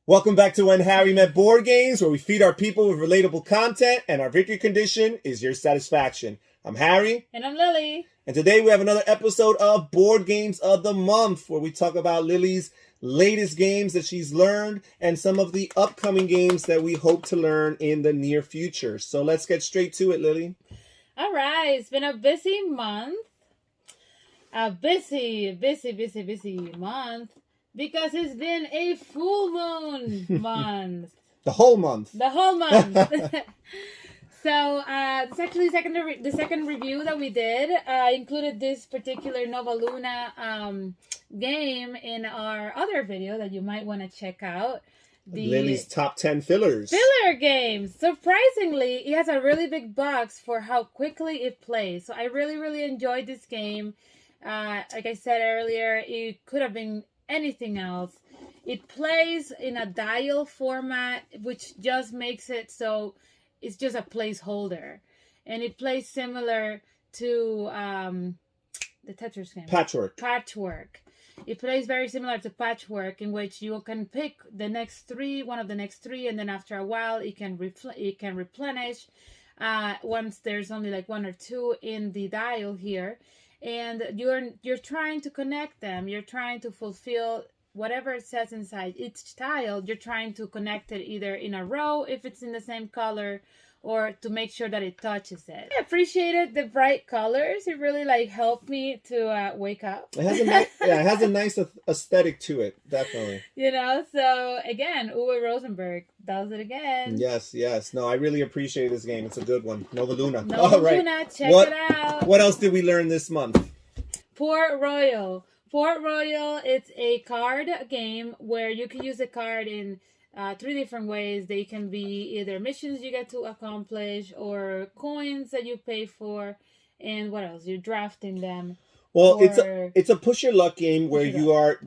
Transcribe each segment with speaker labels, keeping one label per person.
Speaker 1: Welcome back to When Harry Met Board Games, where we feed our people with relatable content, and our victory condition is your satisfaction. I'm Harry.
Speaker 2: And I'm Lily.
Speaker 1: And today we have another episode of Board Games of the Month, where we talk about Lily's latest games that she's learned and some of the upcoming games that we hope to learn in the near future. So let's get straight to it, Lily.
Speaker 2: All right. It's been a busy month. A busy month. Because it's been a full moon month.
Speaker 1: The whole month.
Speaker 2: The whole month. So, it's actually the second review that we did. Included this particular Nova Luna game in our other video that you might want to check out.
Speaker 1: Lily's top 10 fillers.
Speaker 2: Filler games. Surprisingly, it has a really big box for how quickly it plays. So I really enjoyed this game. Like I said earlier, it could have been anything else. It plays in a dial format, which just makes it so it's just a placeholder, and it plays similar to the Tetris game. Patchwork. It plays very similar to Patchwork, in which you can pick the next three, one of the next three, and then after a while it can replenish. Once there's only like one or two in the dial here. And you're trying to connect them. You're trying to fulfill whatever it says inside each tile. You're trying to connect it either in a row if it's in the same color, or to make sure that it touches it. I appreciated the bright colors. It really helped me to wake up.
Speaker 1: It has a nice aesthetic to it, definitely.
Speaker 2: So again, Uwe Rosenberg does it again.
Speaker 1: Yes. No, I really appreciate this game. It's a good one. Nova Luna.
Speaker 2: Nova Luna, check it out.
Speaker 1: What else did we learn this month?
Speaker 2: Port Royal. Port Royal, it's a card game where you can use a card in three different ways. They can be either missions you get to accomplish or coins that you pay for, and what else? You're drafting them.
Speaker 1: Well, it's a push your luck game where you are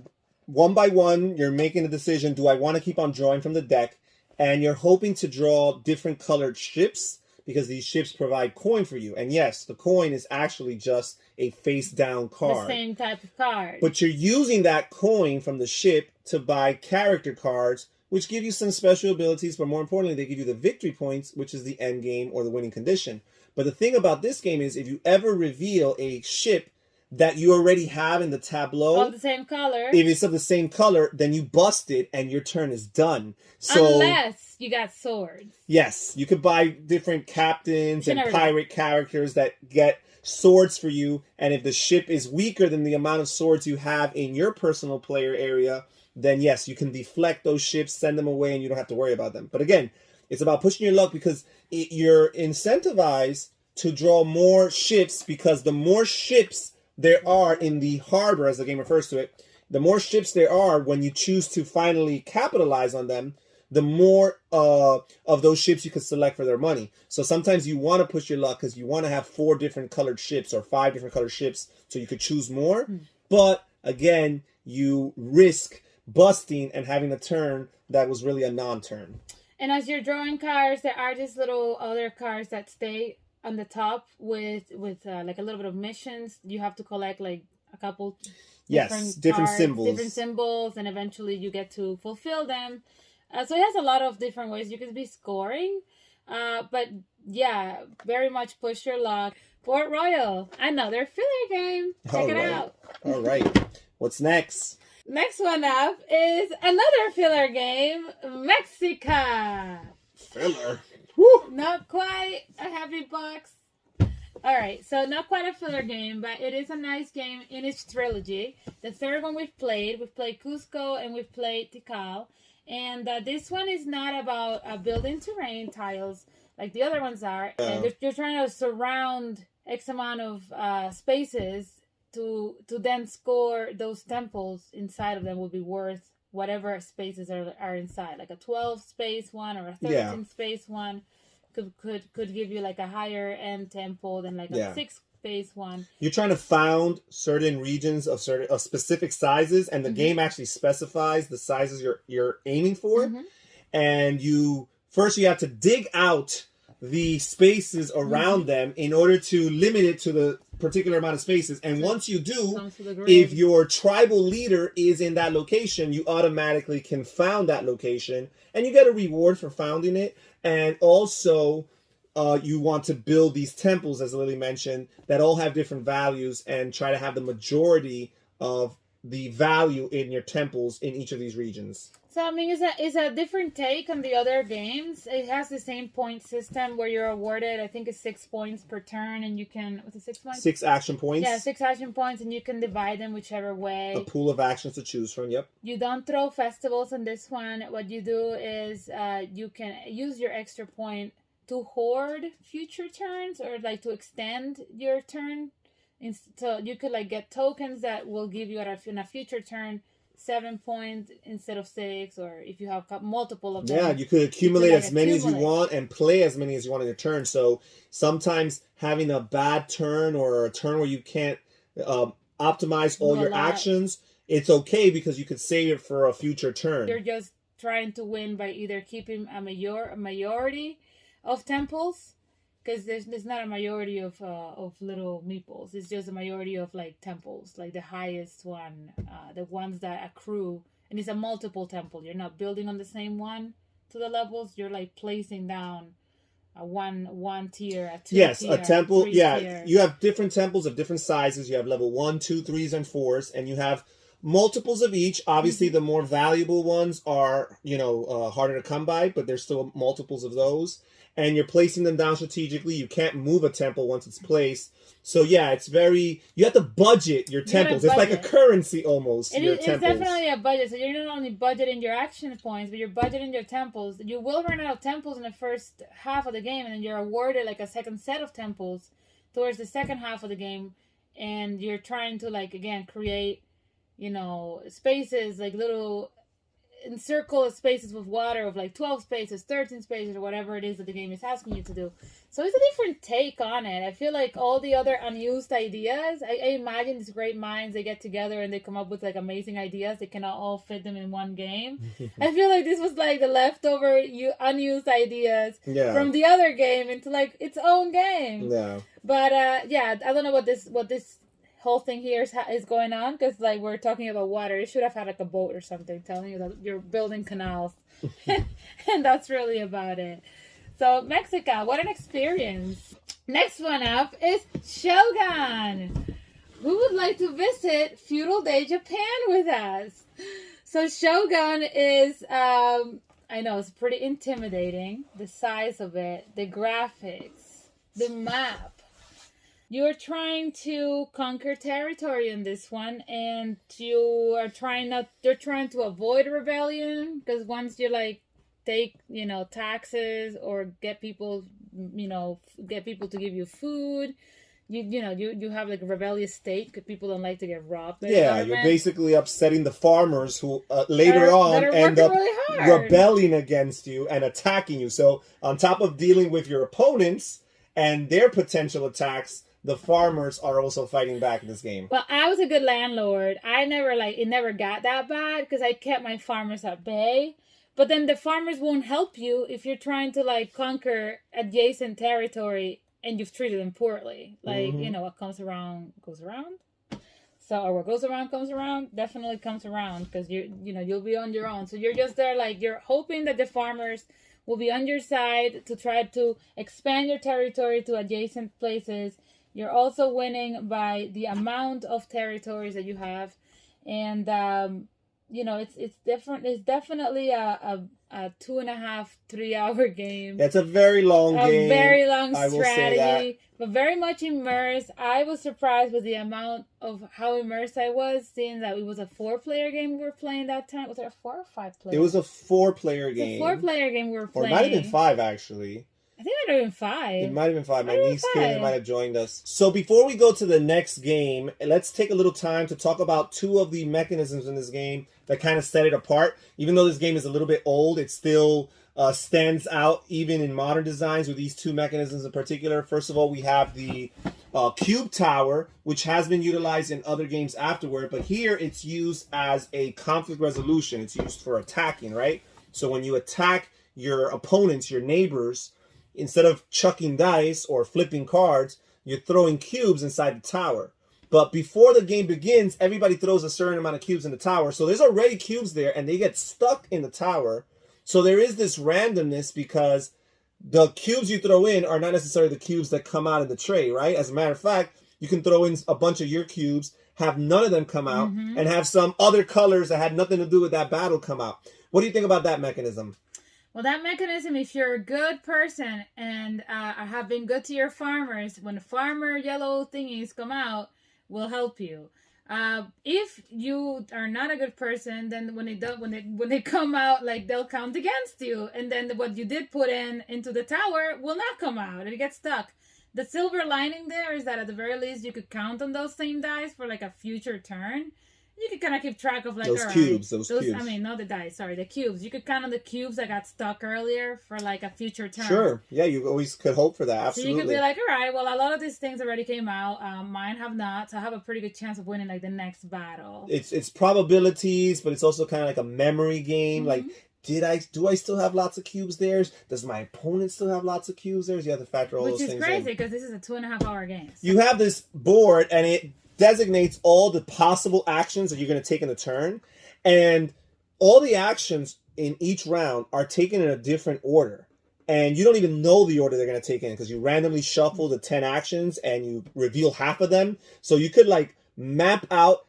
Speaker 1: one by one. You're making a decision. Do I want to keep on drawing from the deck? And you're hoping to draw different colored ships, because these ships provide coin for you. And yes, the coin is actually just a face-down card.
Speaker 2: The same type of card.
Speaker 1: But you're using that coin from the ship to buy character cards, which give you some special abilities, but more importantly, they give you the victory points, which is the end game or the winning condition. But the thing about this game is, if you ever reveal a ship that you already have in the tableau
Speaker 2: of the same color,
Speaker 1: if it's of the same color, then you bust it and your turn is done. So
Speaker 2: unless you got swords.
Speaker 1: Yes, you could buy different captains and pirate characters that get swords for you, and if the ship is weaker than the amount of swords you have in your personal player area, then yes, you can deflect those ships, send them away, and you don't have to worry about them. But again, it's about pushing your luck, because you're incentivized to draw more ships, because the more ships there are in the harbor, as the game refers to it, the more ships there are when you choose to finally capitalize on them, the more of those ships you could select for their money. So sometimes you want to push your luck because you want to have 4 different colored ships or 5 different colored ships, so you could choose more. But again, you risk busting and having a turn that was really a non-turn.
Speaker 2: And as you're drawing cards, there are these little other cards that stay on the top with like a little bit of missions. You have to collect like a couple different symbols, and eventually you get to fulfill them. So it has a lot of different ways you could be scoring. But yeah, very much push your luck. Port Royal, another filler game. Check it out.
Speaker 1: All right. What's next?
Speaker 2: Next one up is another filler game, Mexica.
Speaker 1: Filler. Woo.
Speaker 2: Not quite a heavy box. All right, so not quite a filler game, but it is a nice game in its trilogy. The third one we've played Cusco, and we've played Tikal. And this one is not about building terrain tiles like the other ones are. And you're trying to surround X amount of spaces to then score those temples inside of them will be worth whatever spaces are inside. Like a 12 space one or a 13 space one could give you like a higher end temple than like a 6 space one.
Speaker 1: You're trying to found certain regions of specific sizes, and the game actually specifies the sizes you're aiming for. And you have to dig out the spaces around them in order to limit it to the particular amount of spaces. And once you do, if your tribal leader is in that location, you automatically can found that location, and you get a reward for founding it. And also, you want to build these temples, as Lily mentioned, that all have different values, and try to have the majority of the value in your temples in each of these regions.
Speaker 2: So, I mean, it's a different take on the other games. It has the same point system where you're awarded, I think it's 6 points per turn, and you can, what's it, 6 points?
Speaker 1: 6 action points.
Speaker 2: Yeah, 6 action points, and you can divide them whichever way.
Speaker 1: A pool of actions to choose from, yep.
Speaker 2: You don't throw festivals on this one. What you do is you can use your extra point to hoard future turns, or like to extend your turn. So you could like get tokens that will give you in a future turn 7 points instead of 6, or if you have multiple of them.
Speaker 1: Yeah, you could accumulate as many as you want and play as many as you want in your turn. So sometimes having a bad turn or a turn where you can't optimize all your actions, it's okay because you could save it for a future turn.
Speaker 2: You're just trying to win by either keeping a majority of temples, because there's not a majority of little meeples. It's just a majority of like temples, like the highest one, the ones that accrue, and it's a multiple temple. You're not building on the same one to the levels. You're like placing down a one tier, a 2
Speaker 1: yes,
Speaker 2: tier,
Speaker 1: a temple.
Speaker 2: Tier.
Speaker 1: You have different temples of different sizes. You have level 1, 2, 3s, and 4s, and you have multiples of each. Obviously, the more valuable ones are harder to come by, but there's still multiples of those. And you're placing them down strategically. You can't move a temple once it's placed. So yeah, it's you have to budget your temples. It's like a currency almost.
Speaker 2: It's definitely a budget. So you're not only budgeting your action points, but you're budgeting your temples. You will run out of temples in the first half of the game, and then you're awarded like a second set of temples towards the second half of the game. And you're trying to like, again, create, spaces, like little encircle spaces with water of like 12 spaces, 13 spaces, or whatever it is that the game is asking you to do. So it's a different take on it. I feel like all the other unused ideas, I imagine these great minds, they get together and they come up with like amazing ideas. They cannot all fit them in one game. I feel like this was like the leftover unused ideas from the other game into like its own game.
Speaker 1: Yeah.
Speaker 2: But I don't know what this whole thing here is going on, because like we're talking about water. You should have had like a boat or something telling you that you're building canals. And that's really about it. So Mexico, what an experience. Next one up is Shogun. Who would like to visit feudal day Japan with us? So Shogun is I know it's pretty intimidating, the size of it, the graphics, the map. You're trying to conquer territory in this one, and you're trying to avoid rebellion, because once you like take, taxes or get people to give you food, you have like a rebellious state because people don't like to get robbed.
Speaker 1: Yeah, you're basically upsetting the farmers who later on end up rebelling against you and attacking you. So on top of dealing with your opponents and their potential attacks, the farmers are also fighting back in this game.
Speaker 2: Well, I was a good landlord. It never got that bad because I kept my farmers at bay. But then the farmers won't help you if you're trying to like conquer adjacent territory and you've treated them poorly. Like, what comes around goes around. So, or what goes around comes around, definitely comes around, because you'll be on your own. So you're just there like you're hoping that the farmers will be on your side to try to expand your territory to adjacent places. You're also winning by the amount of territories that you have, and it's different. It's definitely a 2.5, 3 hour game.
Speaker 1: That's a very long game.
Speaker 2: A very long strategy, but very much immersed. I was surprised with the amount of how immersed I was, seeing that it was a 4-player game we were playing that time. Was it a 4 or 5 player?
Speaker 1: It was a 4-player game.
Speaker 2: A 4-player game we were playing.
Speaker 1: Or it might have been 5 actually.
Speaker 2: I think it might have been 5.
Speaker 1: It might have been 5. My niece Kaylin might have joined us. So before we go to the next game, let's take a little time to talk about 2 of the mechanisms in this game that kind of set it apart. Even though this game is a little bit old, it still stands out even in modern designs with these 2 mechanisms in particular. First of all, we have the cube tower, which has been utilized in other games afterward, but here it's used as a conflict resolution. It's used for attacking, right? So when you attack your opponents, your neighbors, instead of chucking dice or flipping cards, you're throwing cubes inside the tower. But before the game begins, everybody throws a certain amount of cubes in the tower. So there's already cubes there, and they get stuck in the tower. So there is this randomness because the cubes you throw in are not necessarily the cubes that come out in the tray, right? As a matter of fact, you can throw in a bunch of your cubes, have none of them come out, and have some other colors that had nothing to do with that battle come out. What do you think about that mechanism?
Speaker 2: Well, that mechanism, if you're a good person and have been good to your farmers, when the farmer yellow thingies come out, will help you. If you are not a good person, then when they come out, like, they'll count against you, and then what you did put into the tower will not come out. It gets stuck. The silver lining there is that at the very least you could count on those same dice for like a future turn. You could kind of keep track of like
Speaker 1: those cubes. Those cubes.
Speaker 2: I mean, not the dice. Sorry, the cubes. You could count on the cubes that got stuck earlier for like a future turn.
Speaker 1: Sure. Yeah, you always could hope for that. Absolutely.
Speaker 2: So you could be like, all right, well, a lot of these things already came out. Mine have not, so I have a pretty good chance of winning like the next battle.
Speaker 1: It's probabilities, but it's also kind of like a memory game. Like, do I still have lots of cubes there? Does my opponent still have lots of cubes there? You have to factor all those things in.
Speaker 2: Which is crazy because this is a 2.5-hour game. So.
Speaker 1: You have this board, and it designates all the possible actions that you're going to take in a turn, and all the actions in each round are taken in a different order, and you don't even know the order they're going to take in because you randomly shuffle the 10 actions and you reveal half of them. So you could like map out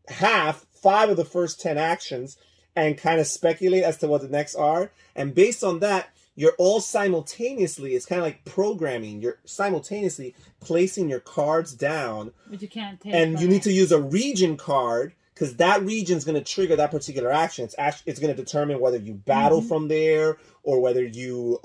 Speaker 1: 5 of the first 10 actions and kind of speculate as to what the next are, and based on that, you're all simultaneously, it's kind of like programming, you're simultaneously placing your cards down.
Speaker 2: But you can't take
Speaker 1: and you need to use a region card, because that region is going to trigger that particular action. It's going to determine whether you battle from there, or whether you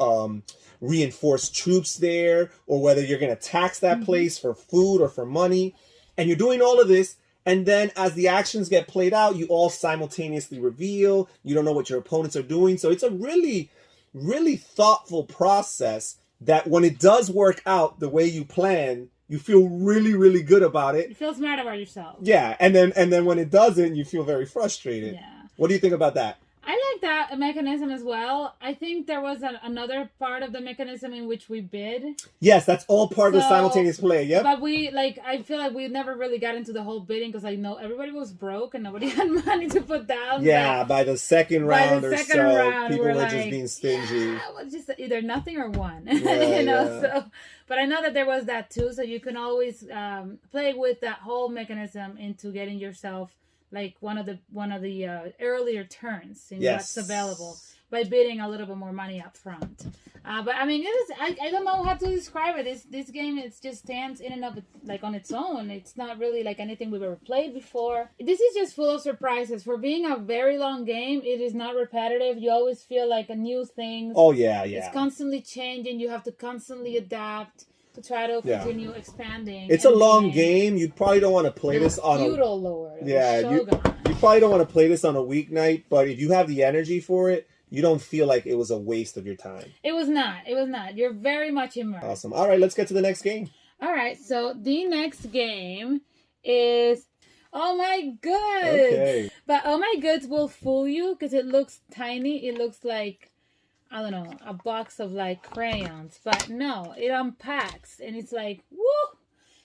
Speaker 1: reinforce troops there, or whether you're going to tax that place for food or for money. And you're doing all of this, and then as the actions get played out, you all simultaneously reveal. You don't know what your opponents are doing. So it's a really thoughtful process that when it does work out the way you plan, you feel really, really good about it.
Speaker 2: You feel smart about yourself.
Speaker 1: Yeah, and then when it doesn't, you feel very frustrated.
Speaker 2: Yeah.
Speaker 1: What do you think about that?
Speaker 2: I like that mechanism as well. I think there was another part of the mechanism in which we bid.
Speaker 1: Yes, that's all part of the simultaneous play. Yep.
Speaker 2: But I feel like we never really got into the whole bidding because I know everybody was broke and nobody had money to put down.
Speaker 1: Yeah, by the second round or so, people were just being stingy.
Speaker 2: Yeah, well, just either nothing or one.
Speaker 1: Yeah,
Speaker 2: you know. So, but I know that there was that too. So you can always play with that whole mechanism into getting yourself like one of the earlier turns in what's available by bidding a little bit more money up front. But I mean, I don't know how to describe it. This game, it just stands in and of it, like on its own. It's not really like anything we've ever played before. This is just full of surprises. For being a very long game, it is not repetitive. You always feel like a new thing.
Speaker 1: Oh yeah.
Speaker 2: It's constantly changing. You have to constantly adapt to try to continue expanding.
Speaker 1: It's a long game. You probably don't want to play this on
Speaker 2: feudal lord.
Speaker 1: Yeah,
Speaker 2: Shogun.
Speaker 1: you probably don't want to play this on a weeknight, but if you have the energy for it, you don't feel like it was a waste of your time.
Speaker 2: It was not. You're very much immersed.
Speaker 1: Awesome. All right, let's get to the next game.
Speaker 2: All right, so the next game is Oh My Goods.
Speaker 1: Okay.
Speaker 2: But Oh My Goods will fool you because it looks tiny. It looks like, I don't know, a box of like crayons. But no, it unpacks and it's like, woo!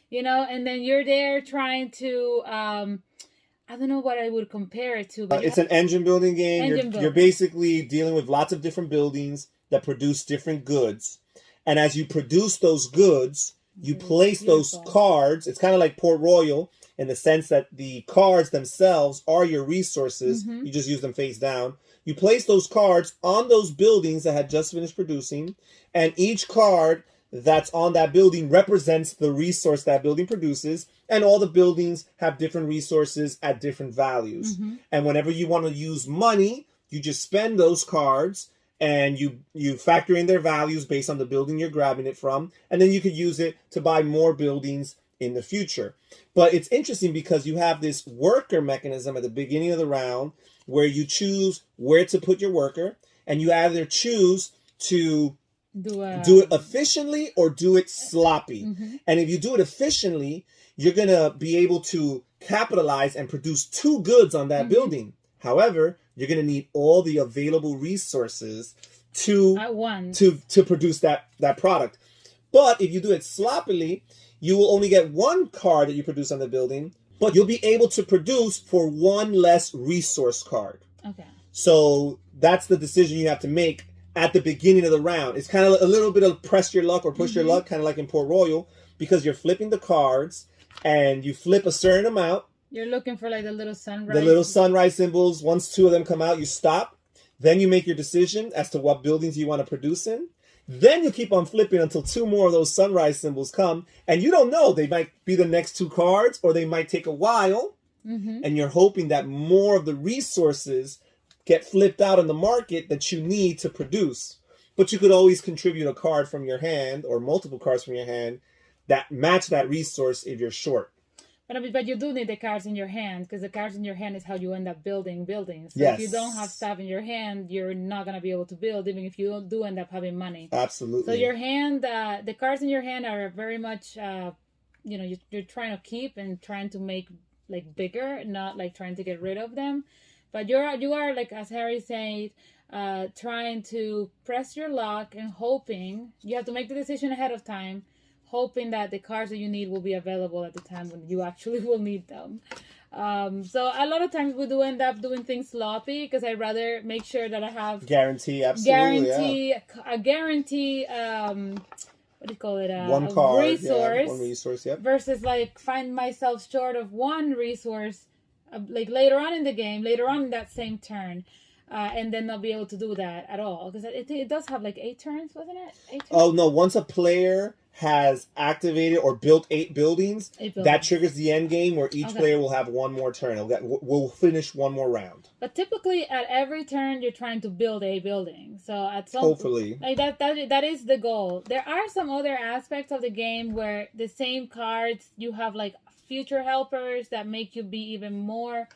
Speaker 2: You know, and then you're there trying to, I don't know what I would compare it to. But
Speaker 1: it's an engine building game. You're basically dealing with lots of different buildings that produce different goods. And as you produce those goods, you place those cards. It's kind of like Port Royal in the sense that the cards themselves are your resources. You just use them face down. You place those cards on those buildings that had just finished producing. And each card that's on that building represents the resource that building produces, and all the buildings have different resources at different values. And whenever you want to use money, you just spend those cards and you factor in their values based on the building you're grabbing it from, and then you could use it to buy more buildings in the future. But it's interesting because you have this worker mechanism at the beginning of the round where you choose where to put your worker, and you either choose to do it efficiently or do it sloppy. And if you do it efficiently, you're going to be able to capitalize and produce 2 goods on that building. However, you're going to need all the available resources to
Speaker 2: at once
Speaker 1: to produce that product. But if you do it sloppily, you will only get one card that you produce on the building, but you'll be able to produce for one less resource card.
Speaker 2: Okay.
Speaker 1: So that's the decision you have to make at the beginning of the round. It's kind of a little bit of press your luck or push your luck, kind of like in Port Royal, because you're flipping the cards and you flip a certain amount.
Speaker 2: You're looking for like the little sunrise.
Speaker 1: The little sunrise symbols. Once two of them come out, you stop. Then you make your decision as to what buildings you want to produce in. Then you keep on flipping until two more of those sunrise symbols come. And you don't know. They might be the next two cards, or they might take a while. And you're hoping that more of the resources get flipped out in the market that you need to produce. But you could always contribute a card from your hand, or multiple cards from your hand, that match that resource if you're short.
Speaker 2: But you do need the cards in your hand, because the cards in your hand is how you end up building buildings. So
Speaker 1: Yes.
Speaker 2: if you don't have stuff in your hand, you're not going to be able to build, even if you do end up having money.
Speaker 1: Absolutely.
Speaker 2: So your hand, the cards in your hand are very much, you're trying to keep and trying to make like bigger, not like trying to get rid of them. But you are like, as Harry said, trying to press your luck and hoping. You have to make the decision ahead of time, hoping that the cards that you need will be available at the time when you actually will need them. So a lot of times we do end up doing things sloppy, because I'd rather make sure that I have
Speaker 1: guarantee, absolutely,
Speaker 2: a guarantee. What do you call it?
Speaker 1: One card,
Speaker 2: resource.
Speaker 1: One resource, yep.
Speaker 2: Versus like find myself short of one resource, like later on in the game, later on in that same turn. And then not be able to do that at all, because it does have like 8 turns, wasn't it? 8 turns?
Speaker 1: Oh no! Once a player has activated or built 8 buildings, that triggers the end game, where each player will have one more turn. We'll finish one more round.
Speaker 2: But typically, at every turn, you're trying to build a building. So at some
Speaker 1: hopefully,
Speaker 2: like that is the goal. There are some other aspects of the game where the same cards, you have like future helpers that make you be even more.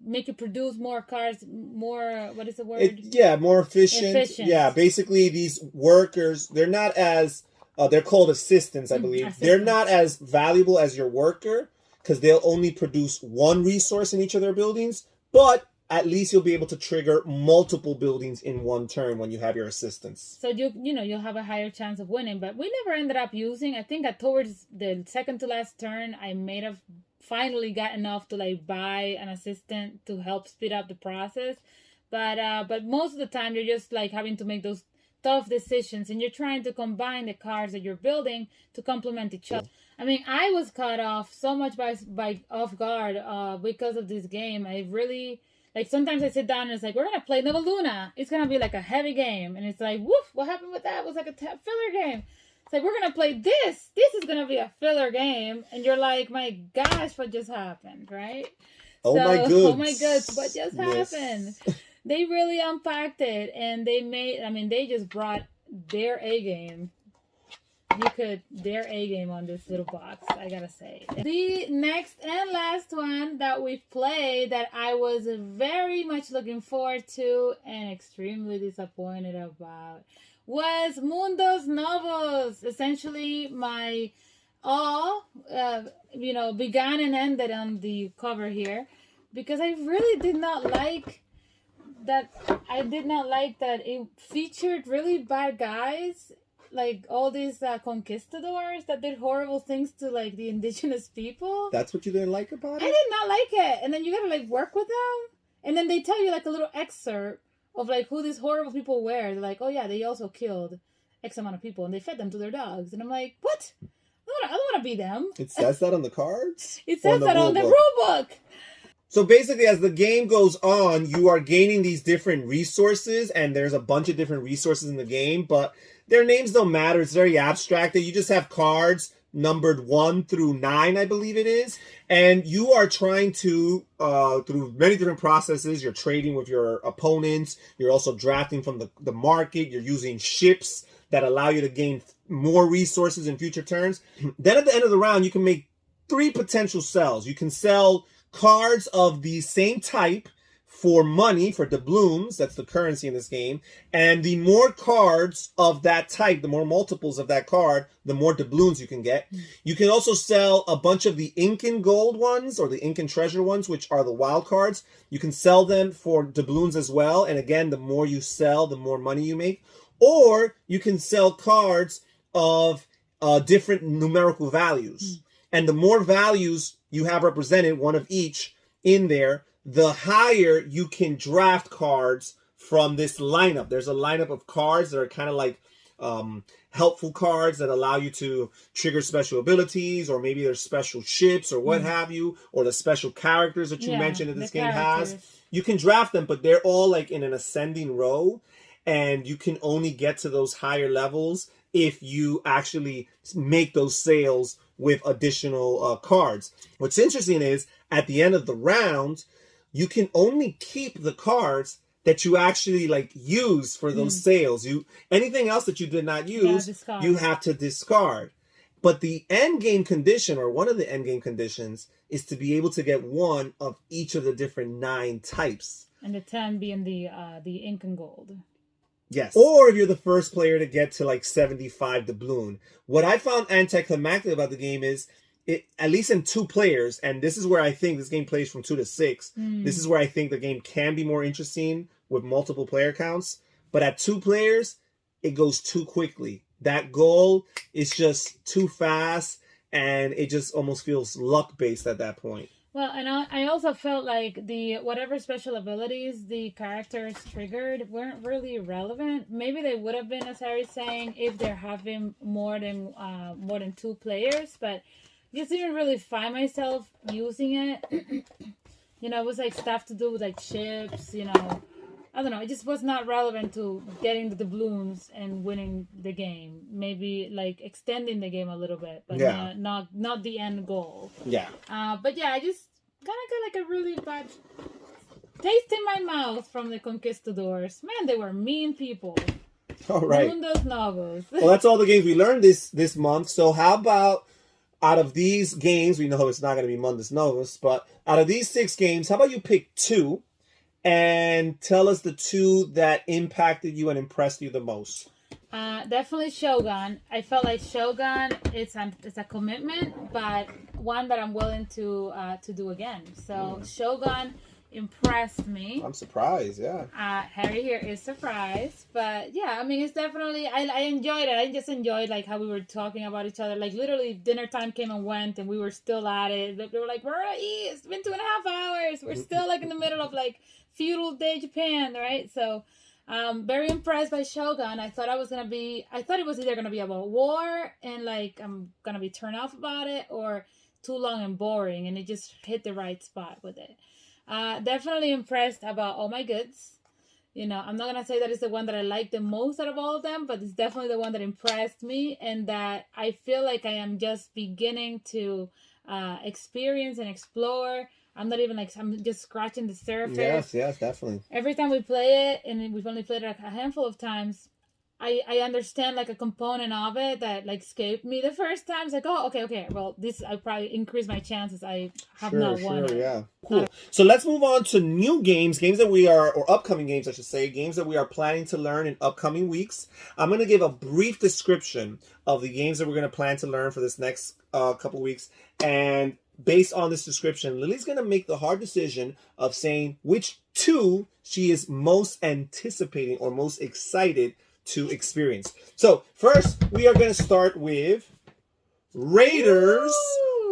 Speaker 2: Make you produce more cards, more, what is the word?
Speaker 1: More efficient. Yeah, basically these workers, they're not as, they're called assistants, I believe. Assistants. They're not as valuable as your worker, because they'll only produce one resource in each of their buildings, but at least you'll be able to trigger multiple buildings in one turn when you have your assistants.
Speaker 2: So you'll have a higher chance of winning. But we never ended up using, I think that towards the second to last turn, I may have finally got enough to like buy an assistant to help speed up the process. But most of the time you're just like having to make those tough decisions, and you're trying to combine the cards that you're building to complement each other. I mean, I was caught off so much by off guard because of this game. I really, like, sometimes I sit down and it's like, we're going to play Nova Luna. It's going to be like a heavy game. And it's like, woof, what happened with that? It was like a filler game. It's like, we're going to play this. This is going to be a filler game. And you're like, my gosh, what just happened, right?
Speaker 1: My goodness.
Speaker 2: Oh my goodness, what just happened? They really unpacked it. And they just brought their A game. Their A game on this little box, I gotta say. The next and last one that we've played that I was very much looking forward to and extremely disappointed about was Mundos Novos. Essentially, my began and ended on the cover here, because I really did not like that. I did not like that it featured really bad guys, like all these conquistadors that did horrible things to like the indigenous people.
Speaker 1: That's what you didn't like about it?
Speaker 2: I did not like it. And then you gotta like work with them, and then they tell you like a little excerpt of like who these horrible people were. They're like, oh yeah, they also killed X amount of people and they fed them to their dogs. And I'm like, what? I don't want to be them.
Speaker 1: It says that on the cards?
Speaker 2: It says that on the rule book.
Speaker 1: So basically, as the game goes on, you are gaining these different resources, and there's a bunch of different resources in the game, but their names don't matter. It's very abstracted. You just have cards numbered 1 through 9, I believe it is. And you are trying to, through many different processes, you're trading with your opponents. You're also drafting from the market. You're using ships that allow you to gain more resources in future turns. Then at the end of the round, you can make 3 potential sells. You can sell cards of the same type for money, for doubloons, that's the currency in this game, and the more cards of that type, the more multiples of that card, the more doubloons you can get. You can also sell a bunch of the ink and gold ones, or the ink and treasure ones, which are the wild cards. You can sell them for doubloons as well, and again, the more you sell, the more money you make. Or you can sell cards of different numerical values. And the more values you have represented, one of each in there, the higher you can draft cards from this lineup. There's a lineup of cards that are kind of like helpful cards that allow you to trigger special abilities, or maybe there's special ships or what have you, or the special characters that you mentioned that this game has. You can draft them, but they're all like in an ascending row, and you can only get to those higher levels if you actually make those sales with additional cards. What's interesting is at the end of the round, you can only keep the cards that you actually like use for those sales. Anything else that you did not use, you have to discard. But the end game condition, or one of the end game conditions, is to be able to get one of each of the different 9 types.
Speaker 2: And the 10 being the ink and gold.
Speaker 1: Yes. Or if you're the first player to get to like 75 doubloon. What I found anticlimactic about the game is, at least in 2 players, and this is where I think this game plays from 2 to 6. This is where I think the game can be more interesting with multiple player counts. But at 2 players, it goes too quickly. That goal is just too fast, and it just almost feels luck-based at that point.
Speaker 2: Well, and I also felt like the whatever special abilities the characters triggered weren't really relevant. Maybe they would have been, as Harry's saying, if there have been more than 2 players, but I just didn't really find myself using it. You know, it was like stuff to do with like ships, you know. I don't know, it just was not relevant to getting the doubloons and winning the game. Maybe like extending the game a little bit, but not the end goal.
Speaker 1: Yeah.
Speaker 2: But yeah, I just kind of got like a really bad taste in my mouth from the Conquistadors. Man, they were mean people.
Speaker 1: All right.
Speaker 2: Mundos novels.
Speaker 1: Well, that's all the games we learned this month. So how about, out of these games, we know it's not going to be Mundos Novos, but out of these 6 games, how about you pick 2 and tell us the 2 that impacted you and impressed you the most?
Speaker 2: Definitely Shogun. I felt like Shogun, it's a commitment, but one that I'm willing to do again. So Shogun impressed me.
Speaker 1: I'm surprised, yeah.
Speaker 2: Harry here is surprised, but yeah, I mean, it's definitely, I enjoyed it. I just enjoyed like how we were talking about each other. Like literally dinner time came and went and we were still at it. They were like, we're gonna eat. It's been 2.5 hours. We're still like in the middle of like feudal day Japan, right? So very impressed by Shogun. I thought it was either gonna be about war and like I'm gonna be turned off about it, or too long and boring, and it just hit the right spot with it. Definitely impressed about All My Goods. You know, I'm not gonna say that it's the one that I like the most out of all of them, but it's definitely the one that impressed me, and that I feel like I am just beginning to experience and explore. I'm not even like, I'm just scratching the surface.
Speaker 1: Yes, definitely.
Speaker 2: Every time we play it, and we've only played it a handful of times, I understand like a component of it that like escaped me the first time. It's like, oh, okay. Well, this, I probably increase my chances. I have not won.
Speaker 1: Sure, yeah. Cool. So let's move on to new games that we are, or upcoming games, I should say, games that we are planning to learn in upcoming weeks. I'm going to give a brief description of the games that we're going to plan to learn for this next couple weeks. And based on this description, Lily's going to make the hard decision of saying which 2 she is most anticipating or most excited to experience. So first, we are going to start with Raiders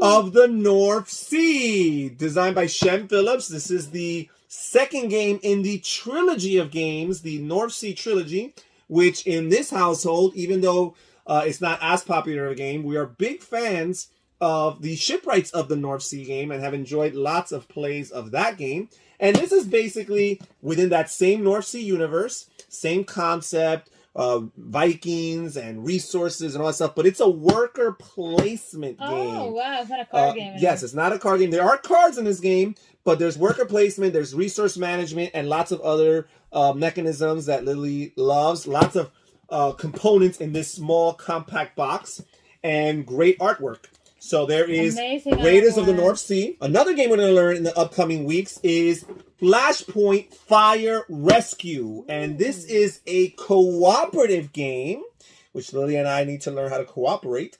Speaker 1: of the North Sea, designed by Shem Phillips. This is the second game in the trilogy of games, the North Sea trilogy, which in this household, even though it's not as popular a game, we are big fans of the Shipwrights of the North Sea game and have enjoyed lots of plays of that game. And this is basically within that same North Sea universe, same concept, Vikings and resources and all that stuff, but it's a worker placement game.
Speaker 2: Oh, wow. It's not a card game.
Speaker 1: Yes, it's not a card game. There are cards in this game, but there's worker placement, there's resource management, and lots of other mechanisms that Lily loves. Lots of components in this small, compact box, and great artwork. So there is
Speaker 2: Amazing
Speaker 1: Raiders of the
Speaker 2: artwork.
Speaker 1: North Sea. Another game we're going to learn in the upcoming weeks is Flashpoint Fire Rescue. And this is a cooperative game, which Lily and I need to learn how to cooperate.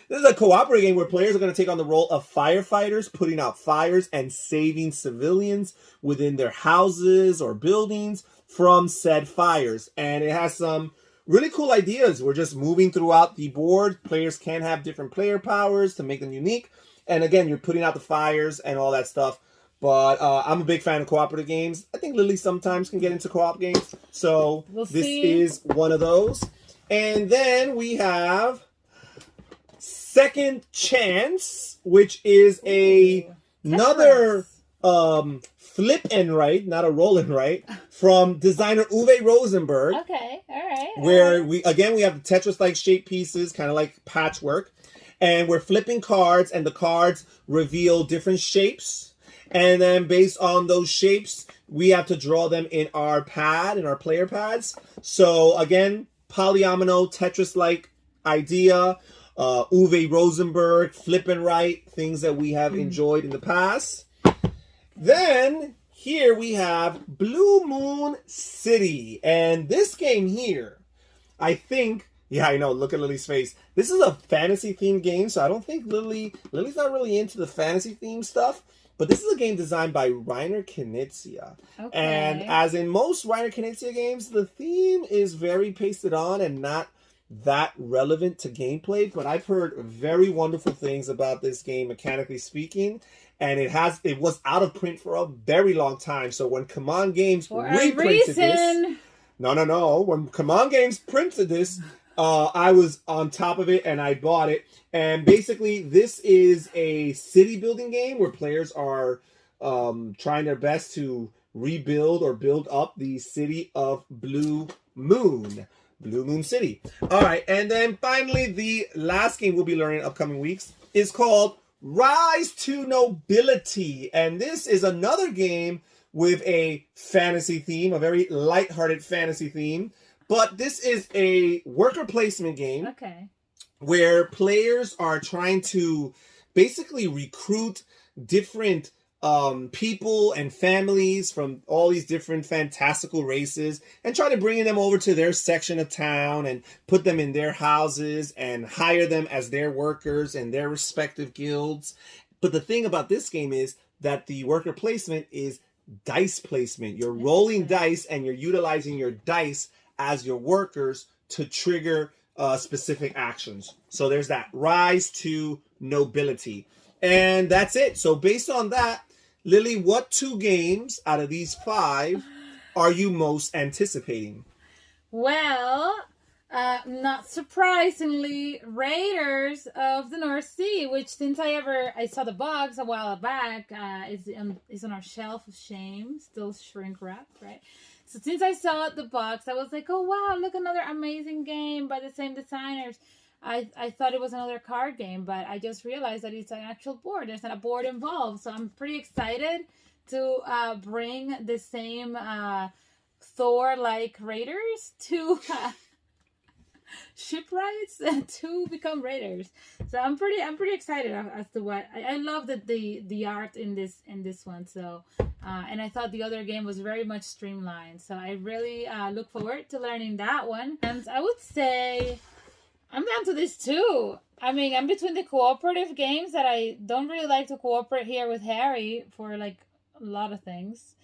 Speaker 1: This is a cooperative game where players are going to take on the role of firefighters, putting out fires and saving civilians within their houses or buildings from said fires. And it has some really cool ideas. We're just moving throughout the board. Players can have different player powers to make them unique. And again, you're putting out the fires and all that stuff. But I'm a big fan of cooperative games. I think Lily sometimes can get into co-op games. So this is one of those. And then we have Second Chance, which is another flip and write, not a roll and write, from designer Uwe Rosenberg.
Speaker 2: Okay, all right.
Speaker 1: Where we have the Tetris-like shaped pieces, kind of like patchwork, and we're flipping cards, and the cards reveal different shapes, and then based on those shapes, we have to draw them in our pad, in our player pads. So again, polyomino Tetris-like idea. Uwe Rosenberg, flip and write, things that we have enjoyed in the past. Then here we have Blue Moon City. And this game here, I think, yeah, I know, look at Lily's face. This is a fantasy themed game, so I don't think Lily's not really into the fantasy themed stuff. But this is a game designed by Reiner Knizia. Okay. And as in most Reiner Knizia games, the theme is very pasted on and not that relevant to gameplay, but I've heard very wonderful things about this game, mechanically speaking, and it was out of print for a very long time. So when Command Games reprinted this, when Command Games printed this, I was on top of it and I bought it. And basically, this is a city building game where players are trying their best to rebuild or build up the city of Blue Moon City. All right, and then finally, the last game we'll be learning in upcoming weeks is called Rise to Nobility. And this is another game with a fantasy theme, a very lighthearted fantasy theme. But this is a worker placement game.
Speaker 2: Okay.
Speaker 1: Where players are trying to basically recruit different people and families from all these different fantastical races and try to bring them over to their section of town and put them in their houses and hire them as their workers in their respective guilds. But the thing about this game is that the worker placement is dice placement. You're rolling dice and you're utilizing your dice as your workers to trigger specific actions. So there's that. Rise to Nobility. And that's it. So based on that, Lily, what 2 games out of these 5 are you most anticipating?
Speaker 2: Well, not surprisingly, Raiders of the North Sea, which since I saw the box a while back, is on our shelf of shame, still shrink wrapped, right? So since I saw the box, I was like, oh wow, look, another amazing game by the same designers. I thought it was another card game, but I just realized that it's an actual board. There's not a board involved. So I'm pretty excited to bring the same Thor-like raiders to shipwrights to become raiders. So I'm pretty excited as to what I love the art in this one. So and I thought the other game was very much streamlined. So I really look forward to learning that one. And I would say I'm down to this too. I mean, I'm between the cooperative games that I don't really like to cooperate here with Harry for like a lot of things.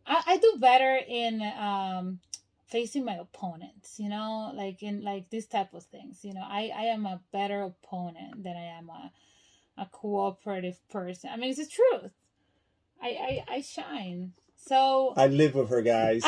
Speaker 2: I do better in facing my opponents, you know, like in like this type of things. You know, I am a better opponent than I am a cooperative person. I mean, it's the truth. I shine. So
Speaker 1: I live with her, guys.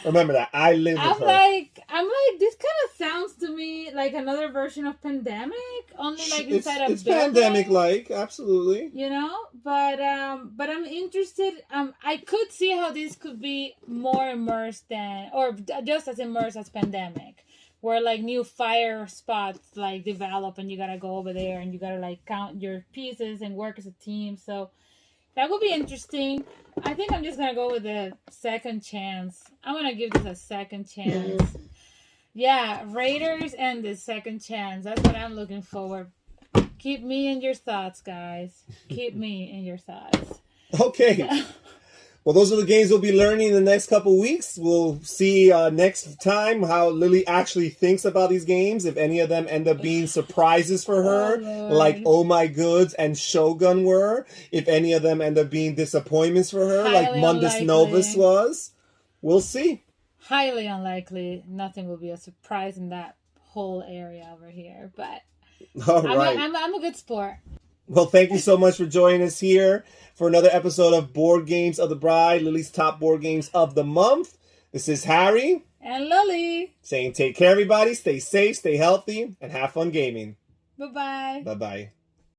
Speaker 1: Remember that. I live with her.
Speaker 2: I'm like, this kind of sounds to me like another version of Pandemic, only like inside a
Speaker 1: it's
Speaker 2: building.
Speaker 1: Pandemic-like, absolutely.
Speaker 2: You know, but I'm interested. I could see how this could be more immersed than, or just as immersed as Pandemic, where like new fire spots like develop and you gotta go over there and you gotta like count your pieces and work as a team. So that would be interesting. I think I'm just going to go with the second chance. I'm going to give this a second chance. Yeah, Raiders and the second chance. That's what I'm looking forward Keep me in your thoughts, guys. Keep me in your thoughts.
Speaker 1: Okay. Well, those are the games we'll be learning in the next couple weeks. We'll see next time how Lily actually thinks about these games. If any of them end up being surprises for her, like Oh My Goods and Shogun were. If any of them end up being disappointments for her, like Mundus Novus was. We'll see.
Speaker 2: Highly unlikely. Nothing will be a surprise in that whole area over here. But
Speaker 1: all right.
Speaker 2: I'm a good sport.
Speaker 1: Well, thank you so much for joining us here for another episode of Board Games of the Bride, Lily's top board games of the month. This is Harry.
Speaker 2: And Lily.
Speaker 1: Saying take care, everybody. Stay safe, stay healthy, and have fun gaming.
Speaker 2: Bye-bye.
Speaker 1: Bye-bye.